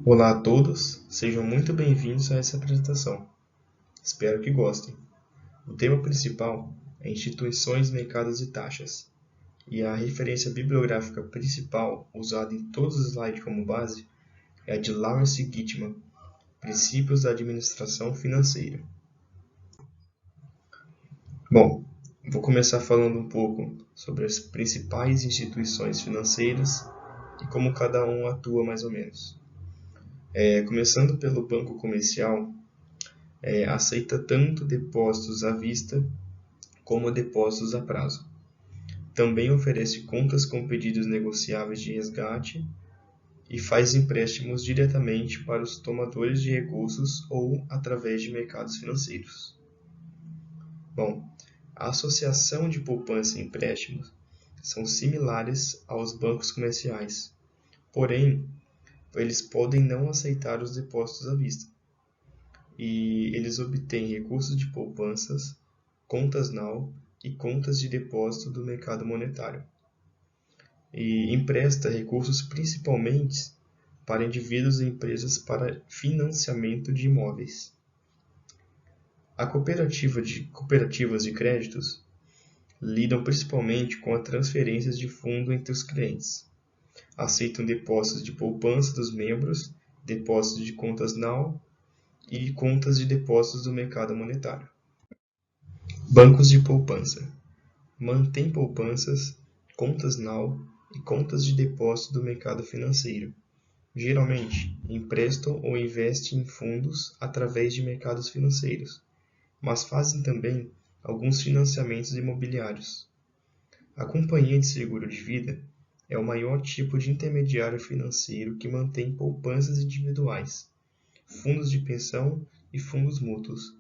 Olá a todos, sejam muito bem-vindos a essa apresentação. Espero que gostem. O tema principal é Instituições, Mercados e Taxas, e a referência bibliográfica principal usada em todos os slides como base é a de Lawrence Gitman, Princípios da Administração Financeira. Bom, vou começar falando um pouco sobre as principais instituições financeiras e como cada um atua mais ou menos. Começando pelo banco comercial, aceita tanto depósitos à vista como depósitos a prazo. Também oferece contas com pedidos negociáveis de resgate e faz empréstimos diretamente para os tomadores de recursos ou através de mercados financeiros. Bom, a associação de poupança e empréstimos são similares aos bancos comerciais, porém, eles podem não aceitar os depósitos à vista e eles obtêm recursos de poupanças, contas NOW e contas de depósito do mercado monetário, e empresta recursos principalmente para indivíduos e empresas para financiamento de imóveis. A cooperativas de créditos lidam principalmente com as transferências de fundo entre os clientes. Aceitam depósitos de poupança dos membros, depósitos de contas NOW e contas de depósitos do mercado monetário. Bancos de poupança mantêm poupanças, contas NOW e contas de depósito do mercado financeiro. Geralmente, emprestam ou investem em fundos através de mercados financeiros, mas fazem também alguns financiamentos imobiliários. A companhia de seguro de vida é o maior tipo de intermediário financeiro que mantém poupanças individuais, fundos de pensão e fundos mútuos.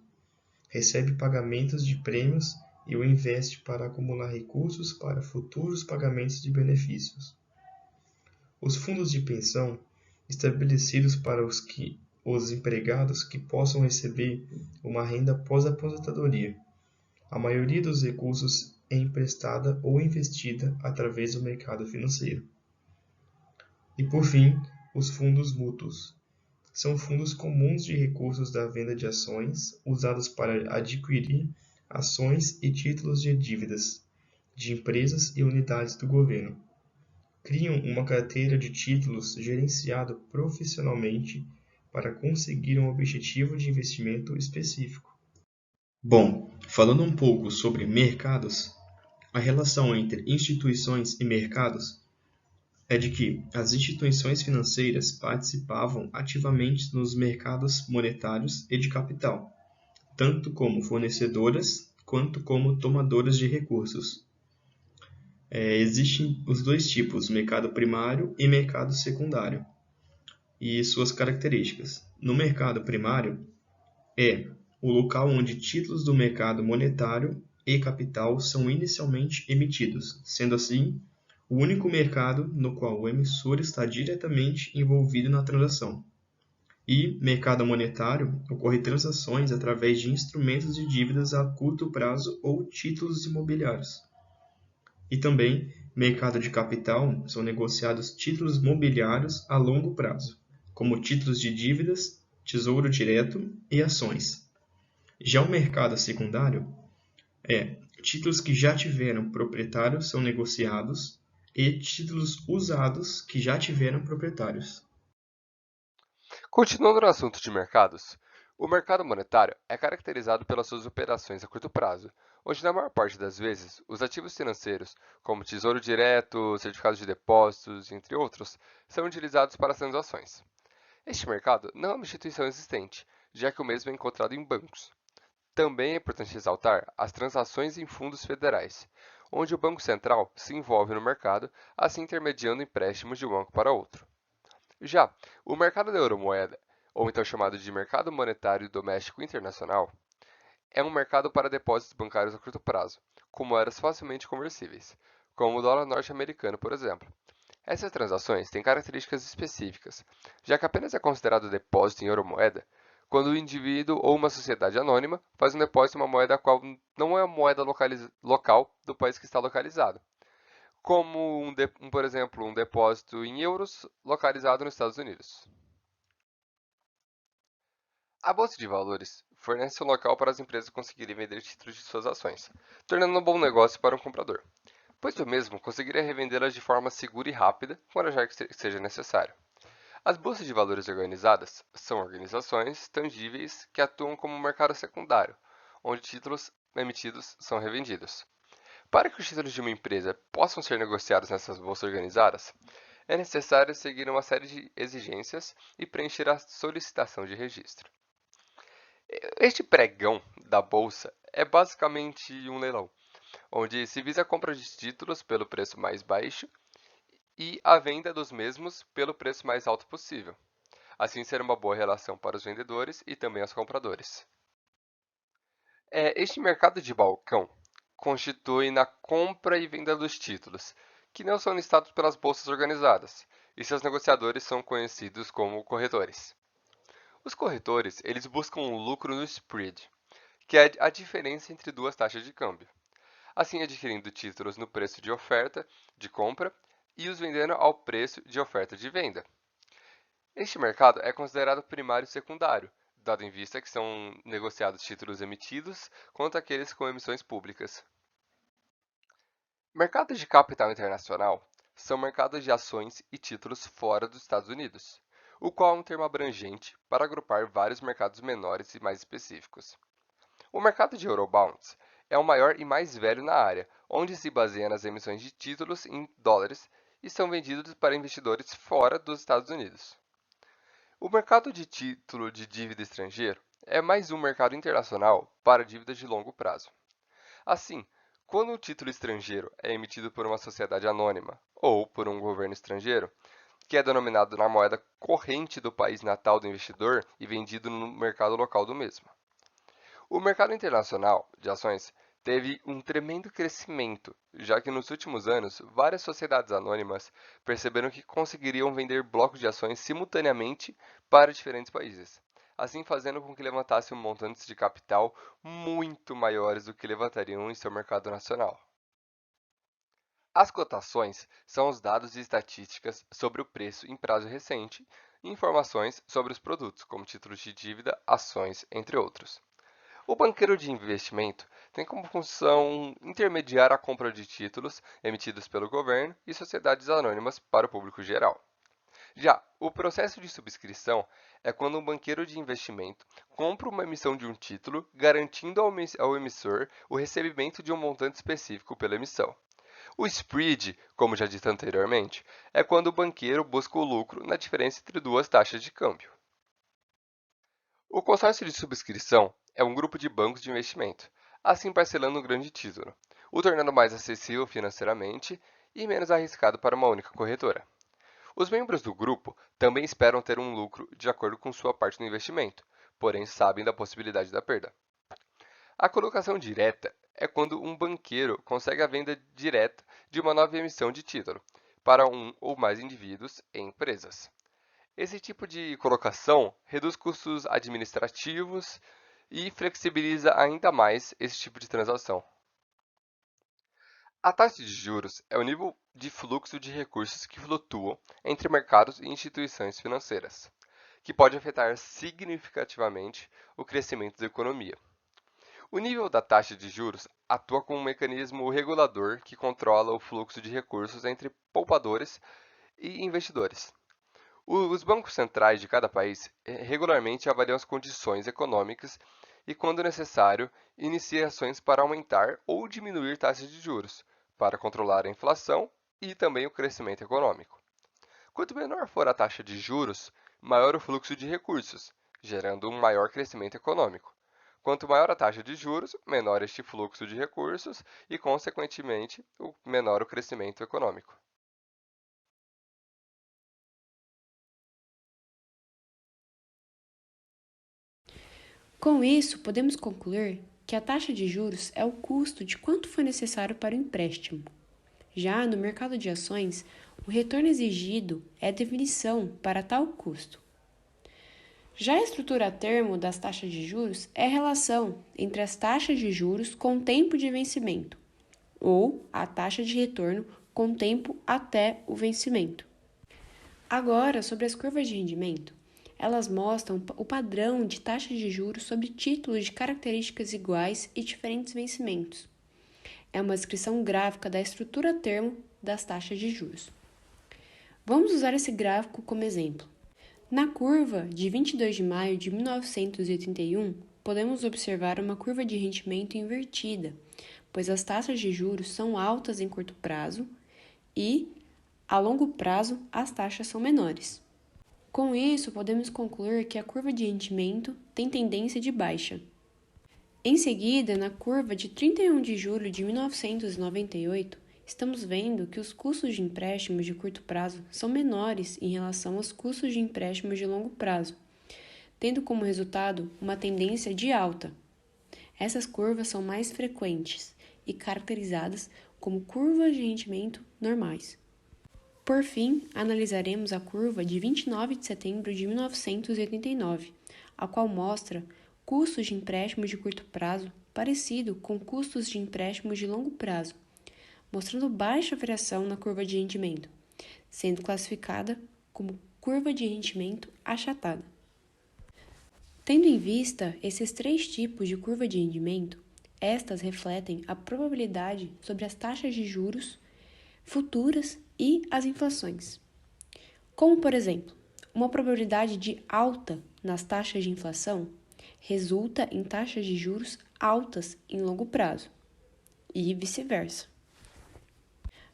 Recebe pagamentos de prêmios e o investe para acumular recursos para futuros pagamentos de benefícios. Os fundos de pensão, estabelecidos para os empregados que possam receber uma renda pós-aposentadoria. A maioria dos recursos é emprestada ou investida através do mercado financeiro. E por fim, os fundos mútuos. São fundos comuns de recursos da venda de ações, usados para adquirir ações e títulos de dívidas de empresas e unidades do governo. Criam uma carteira de títulos gerenciado profissionalmente para conseguir um objetivo de investimento específico. Bom, falando um pouco sobre mercados, a relação entre instituições e mercados é de que as instituições financeiras participavam ativamente nos mercados monetários e de capital, tanto como fornecedoras quanto como tomadoras de recursos. Existem os dois tipos, mercado primário e mercado secundário, e suas características. No mercado primário, é o local onde títulos do mercado monetário e capital são inicialmente emitidos, sendo assim, o único mercado no qual o emissor está diretamente envolvido na transação. E mercado monetário ocorre transações através de instrumentos de dívidas a curto prazo ou títulos imobiliários. E também, mercado de capital, são negociados títulos mobiliários a longo prazo, como títulos de dívidas, tesouro direto e ações. Já o mercado secundário títulos que já tiveram proprietários são negociados e títulos usados que já tiveram proprietários. Continuando no assunto de mercados, o mercado monetário é caracterizado pelas suas operações a curto prazo, onde na maior parte das vezes os ativos financeiros, como tesouro direto, certificados de depósitos, entre outros, são utilizados para as transações. Este mercado não é uma instituição existente, já que o mesmo é encontrado em bancos. Também é importante ressaltar as transações em fundos federais, onde o Banco Central se envolve no mercado, assim intermediando empréstimos de um banco para outro. Já o mercado da euromoeda, ou então chamado de mercado monetário doméstico internacional, é um mercado para depósitos bancários a curto prazo, com moedas facilmente conversíveis, como o dólar norte-americano, por exemplo. Essas transações têm características específicas, já que apenas é considerado depósito em euromoeda quando o indivíduo ou uma sociedade anônima faz um depósito em uma moeda qual não é a moeda local do país que está localizado, como por exemplo, um depósito em euros localizado nos Estados Unidos. A Bolsa de Valores fornece um local para as empresas conseguirem vender títulos de suas ações, tornando um bom negócio para um comprador, pois o mesmo conseguiria revendê-las de forma segura e rápida quando achar que seja necessário. As bolsas de valores organizadas são organizações tangíveis que atuam como um mercado secundário, onde títulos emitidos são revendidos. Para que os títulos de uma empresa possam ser negociados nessas bolsas organizadas, é necessário seguir uma série de exigências e preencher a solicitação de registro. Este pregão da bolsa é basicamente um leilão, onde se visa a compra de títulos pelo preço mais baixo e a venda dos mesmos pelo preço mais alto possível. Assim ser uma boa relação para os vendedores e também os compradores. Este mercado de balcão constitui na compra e venda dos títulos, que não são listados pelas bolsas organizadas, e seus negociadores são conhecidos como corretores. Os corretores, eles buscam um lucro no spread, que é a diferença entre duas taxas de câmbio, assim adquirindo títulos no preço de oferta de compra e os vendendo ao preço de oferta de venda. Este mercado é considerado primário e secundário, dado em vista que são negociados títulos emitidos contra aqueles com emissões públicas. Mercados de capital internacional são mercados de ações e títulos fora dos Estados Unidos, o qual é um termo abrangente para agrupar vários mercados menores e mais específicos. O mercado de Eurobonds é o maior e mais velho na área, onde se baseia nas emissões de títulos em dólares e são vendidos para investidores fora dos Estados Unidos. O mercado de título de dívida estrangeiro é mais um mercado internacional para dívidas de longo prazo. Assim, quando um título estrangeiro é emitido por uma sociedade anônima ou por um governo estrangeiro, que é denominado na moeda corrente do país natal do investidor e vendido no mercado local do mesmo. O mercado internacional de ações teve um tremendo crescimento, já que nos últimos anos várias sociedades anônimas perceberam que conseguiriam vender blocos de ações simultaneamente para diferentes países, assim fazendo com que levantassem montantes de capital muito maiores do que levantariam em seu mercado nacional. As cotações são os dados e estatísticas sobre o preço em prazo recente e informações sobre os produtos, como títulos de dívida, ações, entre outros. O banqueiro de investimento tem como função intermediar a compra de títulos emitidos pelo governo e sociedades anônimas para o público geral. Já o processo de subscrição é quando um banqueiro de investimento compra uma emissão de um título, garantindo ao emissor o recebimento de um montante específico pela emissão. O spread, como já dito anteriormente, é quando o banqueiro busca o lucro na diferença entre duas taxas de câmbio. O consórcio de subscrição é um grupo de bancos de investimento, assim parcelando um grande título, o tornando mais acessível financeiramente e menos arriscado para uma única corretora. Os membros do grupo também esperam ter um lucro de acordo com sua parte no investimento, porém sabem da possibilidade da perda. A colocação direta é quando um banqueiro consegue a venda direta de uma nova emissão de título para um ou mais indivíduos e empresas. Esse tipo de colocação reduz custos administrativos e flexibiliza ainda mais esse tipo de transação. A taxa de juros é o nível de fluxo de recursos que flutuam entre mercados e instituições financeiras, que pode afetar significativamente o crescimento da economia. O nível da taxa de juros atua como um mecanismo regulador que controla o fluxo de recursos entre poupadores e investidores. Os bancos centrais de cada país regularmente avaliam as condições econômicas e, quando necessário, iniciam ações para aumentar ou diminuir taxas de juros, para controlar a inflação e também o crescimento econômico. Quanto menor for a taxa de juros, maior o fluxo de recursos, gerando um maior crescimento econômico. Quanto maior a taxa de juros, menor este fluxo de recursos e, consequentemente, menor o crescimento econômico. Com isso, podemos concluir que a taxa de juros é o custo de quanto foi necessário para o empréstimo. Já no mercado de ações, o retorno exigido é a definição para tal custo. Já a estrutura a termo das taxas de juros é a relação entre as taxas de juros com o tempo de vencimento, ou a taxa de retorno com o tempo até o vencimento. Agora, sobre as curvas de rendimento, Elas mostram o padrão de taxas de juros sobre títulos de características iguais e diferentes vencimentos. É uma descrição gráfica da estrutura termo das taxas de juros. Vamos usar esse gráfico como exemplo. Na curva de 22 de maio de 1981, podemos observar uma curva de rendimento invertida, pois as taxas de juros são altas em curto prazo e, a longo prazo, as taxas são menores. Com isso, podemos concluir que a curva de rendimento tem tendência de baixa. Em seguida, na curva de 31 de julho de 1998, estamos vendo que os custos de empréstimos de curto prazo são menores em relação aos custos de empréstimos de longo prazo, tendo como resultado uma tendência de alta. Essas curvas são mais frequentes e caracterizadas como curvas de rendimento normais. Por fim, analisaremos a curva de 29 de setembro de 1989, a qual mostra custos de empréstimos de curto prazo parecido com custos de empréstimos de longo prazo, mostrando baixa variação na curva de rendimento, sendo classificada como curva de rendimento achatada. Tendo em vista esses três tipos de curva de rendimento, estas refletem a probabilidade sobre as taxas de juros futuras e as inflações. Como, por exemplo, uma probabilidade de alta nas taxas de inflação resulta em taxas de juros altas em longo prazo, e vice-versa.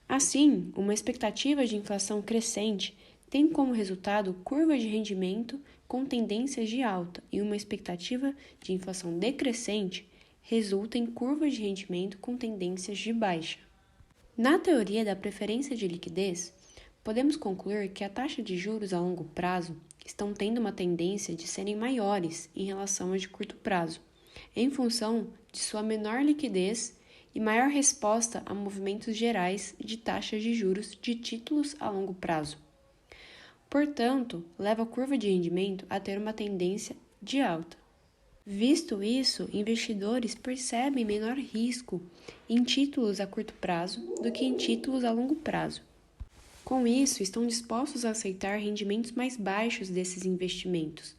Assim, uma expectativa de inflação crescente tem como resultado curvas de rendimento com tendências de alta, e uma expectativa de inflação decrescente resulta em curvas de rendimento com tendências de baixa. Na teoria da preferência de liquidez, podemos concluir que a taxa de juros a longo prazo estão tendo uma tendência de serem maiores em relação às de curto prazo, em função de sua menor liquidez e maior resposta a movimentos gerais de taxas de juros de títulos a longo prazo. Portanto, leva a curva de rendimento a ter uma tendência de alta. Visto isso, investidores percebem menor risco em títulos a curto prazo do que em títulos a longo prazo. Com isso, estão dispostos a aceitar rendimentos mais baixos desses investimentos,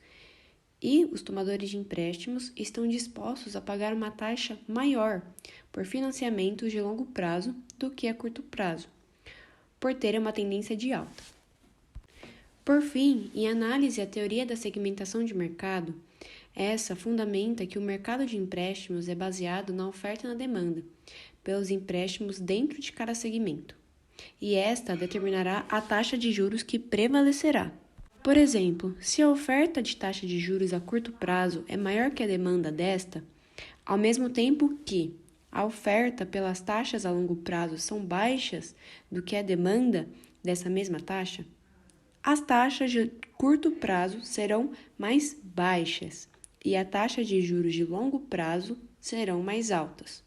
e os tomadores de empréstimos estão dispostos a pagar uma taxa maior por financiamentos de longo prazo do que a curto prazo, por terem uma tendência de alta. Por fim, em análise à teoria da segmentação de mercado, essa fundamenta que o mercado de empréstimos é baseado na oferta e na demanda, pelos empréstimos dentro de cada segmento, e esta determinará a taxa de juros que prevalecerá. Por exemplo, se a oferta de taxa de juros a curto prazo é maior que a demanda desta, ao mesmo tempo que a oferta pelas taxas a longo prazo são baixas do que a demanda dessa mesma taxa, as taxas de curto prazo serão mais baixas e a taxa de juros de longo prazo serão mais altas.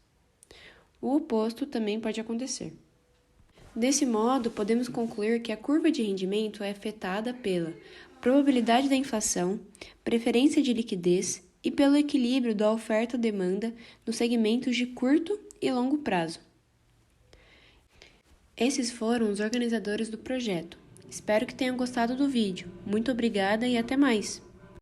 O oposto também pode acontecer. Desse modo, podemos concluir que a curva de rendimento é afetada pela probabilidade da inflação, preferência de liquidez e pelo equilíbrio da oferta-demanda nos segmentos de curto e longo prazo. Esses foram os organizadores do projeto. Espero que tenham gostado do vídeo. Muito obrigada e até mais!